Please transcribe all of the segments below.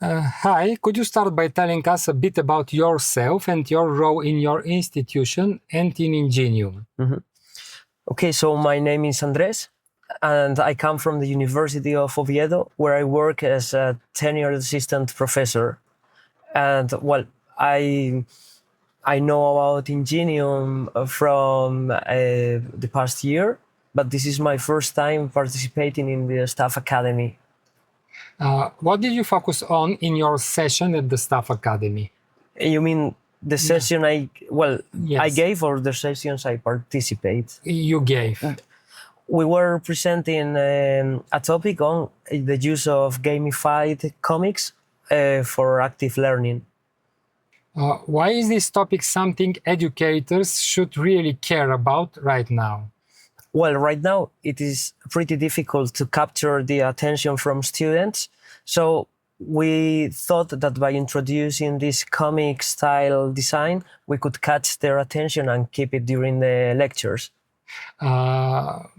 Hi, could you start by telling us a bit about yourself and your role in your institution and in INGENIUM? Okay, so my name is Andrés, and I come from the University of Oviedo, where I work as a tenured assistant professor. And well, I know about Ingenium from the past year, but this is my first time participating in the staff academy. What did you focus on in your session at the Staff Academy? You mean the session I Yes. gave, or the sessions I participate? You gave. We were presenting a topic on the use of gamified comics for active learning. Why is this topic something educators should really care about right now? Well, right now it is pretty difficult to capture the attention from students. So we thought that by introducing this comic style design, we could catch their attention and keep it during the lectures. Why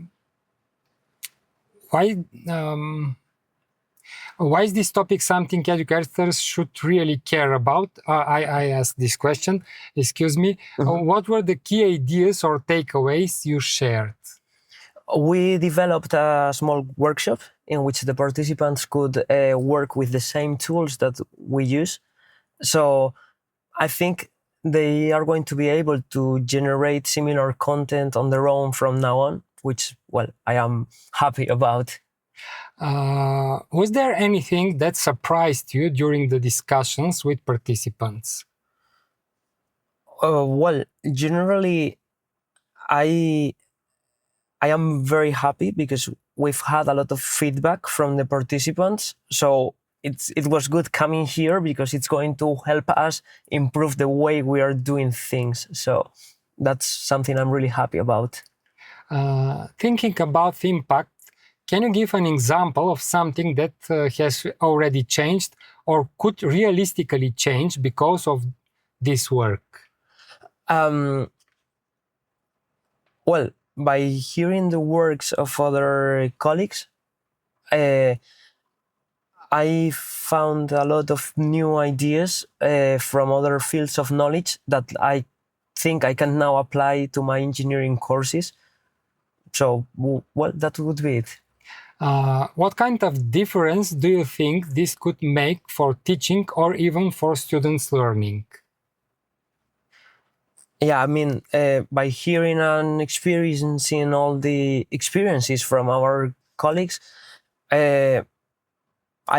is this topic something educators should really care about? I asked this question, excuse me. What were the key ideas or takeaways you shared? We developed a small workshop in which the participants could work with the same tools that we use. So I think they are going to be able to generate similar content on their own from now on, which, well, I am happy about. Was there anything that surprised you during the discussions with participants? Well, generally, I am very happy because we've had a lot of feedback from the participants. So it was good coming here because it's going to help us improve the way we are doing things. So that's something I'm really happy about. Thinking about the impact, can you give an example of something that has already changed or could realistically change because of this work? Well, by hearing the works of other colleagues, I found a lot of new ideas from other fields of knowledge that I think I can now apply to my engineering courses. So, well, that would be it. What kind of difference do you think this could make for teaching or even for students learning? Yeah, I mean, by hearing and experiencing all the experiences from our colleagues, I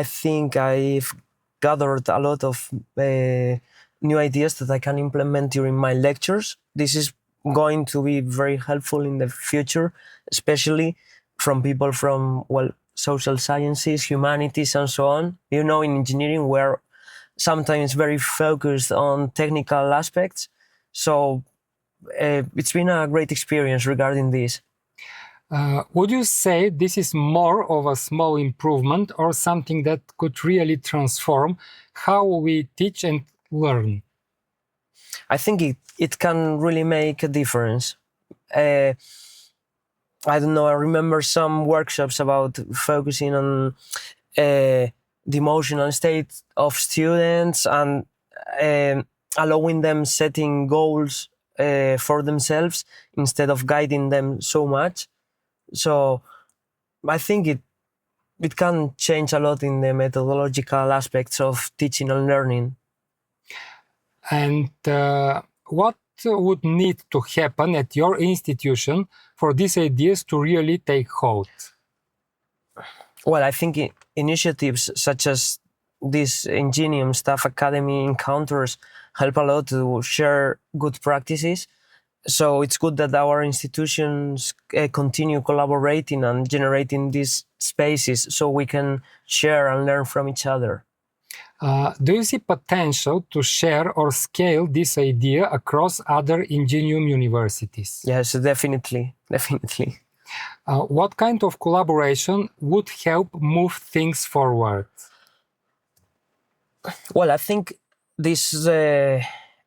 think I've gathered a lot of new ideas that I can implement during my lectures. This is going to be very helpful in the future, especially from people from, well, social sciences, humanities, and so on. You know, in engineering, we're sometimes very focused on technical aspects. So it's been a great experience regarding this. Would you say this is more of a small improvement or something that could really transform how we teach and learn? I think it can really make a difference. I don't know, I remember some workshops about focusing on the emotional state of students and allowing them setting goals for themselves instead of guiding them so much. So I think it can change a lot in the methodological aspects of teaching and learning. And what would need to happen at your institution for these ideas to really take hold? Well, I think initiatives such as this Ingenium Staff Academy encounters help a lot to share good practices. So it's good that our institutions continue collaborating and generating these spaces so we can share and learn from each other. Do you see potential to share or scale this idea across other INGENIUM universities? Yes, definitely. What kind of collaboration would help move things forward? Well, I think these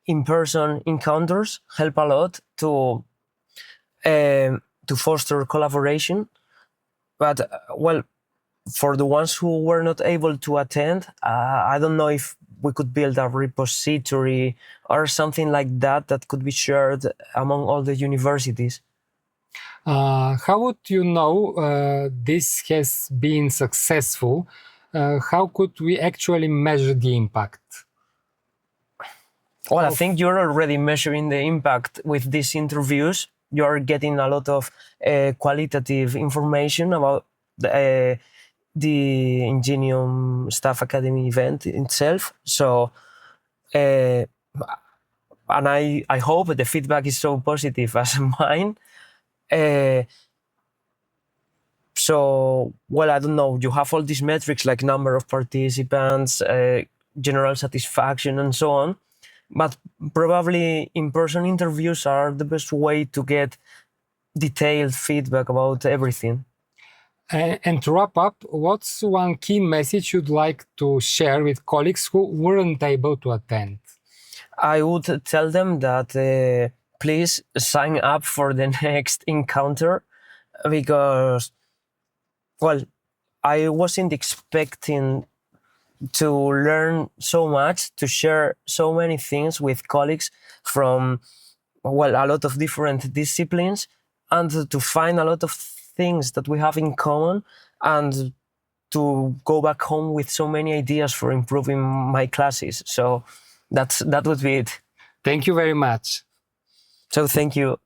in-person encounters help a lot to foster collaboration. But well, for the ones who were not able to attend, I don't know if we could build a repository or something like that that could be shared among all the universities. How would you know this has been successful? How could we actually measure the impact? Well, I think you're already measuring the impact with these interviews. You're getting a lot of qualitative information about the Ingenium Staff Academy event itself. So, and I hope the feedback is so positive as mine. So, well, I don't know. You have all these metrics like number of participants, general satisfaction, and so on. But probably in-person interviews are the best way to get detailed feedback about everything. And to wrap up, what's one key message you'd like to share with colleagues who weren't able to attend? I would tell them that please sign up for the next encounter, because, well, I wasn't expecting to learn so much, to share so many things with colleagues from, well, a lot of different disciplines, and to find a lot of things that we have in common, and to go back home with so many ideas for improving my classes. So that would be it. Thank you very much. So thank you.